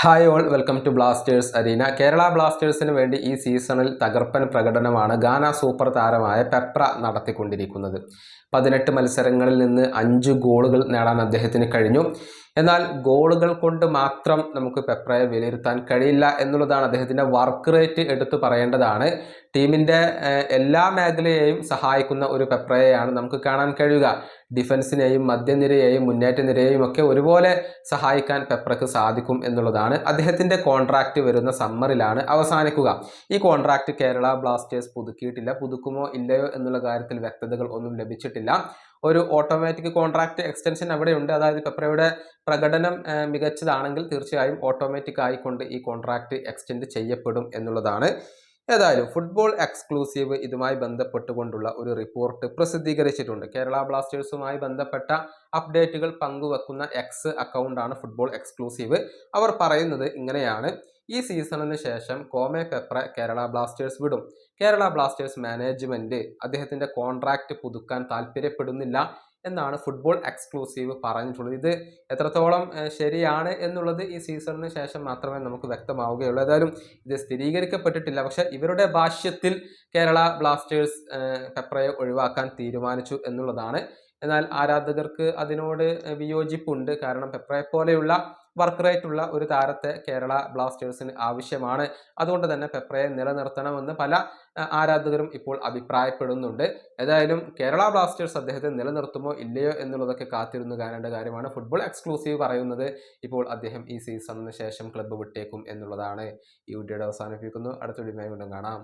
Hi all, welcome to Blasters arena. Kerala ബ്ലാസ്റ്റേഴ്സിന് വേണ്ടി ഈ സീസണിൽ തകർപ്പൻ പ്രകടനമാണ് ഗാന സൂപ്പർ താരമായ പെപ്ര നടത്തിക്കൊണ്ടിരിക്കുന്നത്. 18 മത്സരങ്ങളിൽ നിന്ന് 5 ഗോളുകൾ നേടാൻ അദ്ദേഹത്തിന് കഴിഞ്ഞു. എന്നാൽ ഗോളുകൾ കൊണ്ട് മാത്രം നമുക്ക് പെപ്രയെ വിലയിരുത്താൻ കഴിയില്ല എന്നുള്ളതാണ്. അദ്ദേഹത്തിൻ്റെ വർക്ക് റേറ്റ് എടുത്തു പറയേണ്ടതാണ്. ടീമിൻ്റെ എല്ലാ മേഖലയെയും സഹായിക്കുന്ന ഒരു പെപ്രയെയാണ് നമുക്ക് കാണാൻ കഴിയുക. ഡിഫൻസിനെയും മധ്യനിരയെയും മുന്നേറ്റ നിരയെയും ഒക്കെ ഒരുപോലെ സഹായിക്കാൻ പെപ്രക്ക് സാധിക്കും എന്നുള്ളതാണ്. അദ്ദേഹത്തിൻ്റെ കോൺട്രാക്റ്റ് വരുന്ന സമ്മറിലാണ് അവസാനിക്കുക. ഈ കോൺട്രാക്റ്റ് കേരള ബ്ലാസ്റ്റേഴ്സ് പുതുക്കിയിട്ടില്ല. പുതുക്കുമോ ഇല്ലയോ എന്നുള്ള കാര്യത്തിൽ വ്യക്തതകൾ ഒന്നും ലഭിച്ചിട്ടില്ല. ഒരു ഓട്ടോമാറ്റിക് കോൺട്രാക്റ്റ് എക്സ്റ്റൻഷൻ അവിടെയുണ്ട്. അതായത് പെപ്രയുടെ പ്രകടനം മികച്ചതാണെങ്കിൽ തീർച്ചയായും ഓട്ടോമാറ്റിക് ആയിക്കൊണ്ട് ഈ കോൺട്രാക്റ്റ് എക്സ്റ്റെൻഡ് ചെയ്യപ്പെടും എന്നുള്ളതാണ്. ഏതായാലും ഫുട്ബോൾ എക്സ്ക്ലൂസീവ് ഇതുമായി ബന്ധപ്പെട്ടുകൊണ്ടുള്ള ഒരു റിപ്പോർട്ട് പ്രസിദ്ധീകരിച്ചിട്ടുണ്ട്. കേരള ബ്ലാസ്റ്റേഴ്സുമായി ബന്ധപ്പെട്ട അപ്ഡേറ്റുകൾ പങ്കുവെക്കുന്ന എക്സ് അക്കൗണ്ടാണ് ഫുട്ബോൾ എക്സ്ക്ലൂസീവ്. അവർ പറയുന്നത് ഇങ്ങനെയാണ്: ഈ സീസണിന് ശേഷം കോമെ പെപ്ര കേരള ബ്ലാസ്റ്റേഴ്സ് വിടും. കേരള ബ്ലാസ്റ്റേഴ്സ് മാനേജ്മെന്റ് അദ്ദേഹത്തിന്റെ കോൺട്രാക്റ്റ് പുതുക്കാൻ താല്പര്യപ്പെടുന്നില്ല എന്നാണ് ഫുട്ബോൾ എക്സ്ക്ലൂസീവ് പറഞ്ഞിട്ടുള്ളത്. ഇത് എത്രത്തോളം ശരിയാണ് എന്നുള്ളത് ഈ സീസണിന് ശേഷം മാത്രമേ നമുക്ക് വ്യക്തമാവുകയുള്ളൂ. ഏതായാലും ഇത് സ്ഥിരീകരിക്കപ്പെട്ടിട്ടില്ല. പക്ഷെ ഇവരുടെ ഭാഷ്യത്തിൽ കേരള ബ്ലാസ്റ്റേഴ്സ് പെപ്രയെ ഒഴിവാക്കാൻ തീരുമാനിച്ചു എന്നുള്ളതാണ്. എന്നാൽ ആരാധകർക്ക് അതിനോട് വിയോജിപ്പുണ്ട്. കാരണം പെപ്രയെ പോലെയുള്ള വർക്ക് റേറ്റ് ഉള്ള ഒരു താരത്തെ കേരള ബ്ലാസ്റ്റേഴ്സിന് ആവശ്യമാണ്. അതുകൊണ്ട് തന്നെ പെപ്രയെ നിലനിർത്തണമെന്ന് പല ആരാധകരും ഇപ്പോൾ അഭിപ്രായപ്പെടുന്നുണ്ട്. ഏതായാലും കേരള ബ്ലാസ്റ്റേഴ്സ് അദ്ദേഹത്തെ നിലനിർത്തുമോ ഇല്ലയോ എന്നുള്ളതൊക്കെ കാത്തിരുന്ന് കാണേണ്ട കാര്യമാണ്. ഫുട്ബോൾ എക്സ്ക്ലൂസീവ് പറയുന്നത് ഇപ്പോൾ അദ്ദേഹം ഈ സീസണിന് ശേഷം ക്ലബ്ബ് വിട്ടേക്കും എന്നുള്ളതാണ്. ഈ വീഡിയോയുടെ അവസാനിപ്പിക്കുന്നു. അടുത്ത വീഡിയോയുമായി വീണ്ടും കാണാം.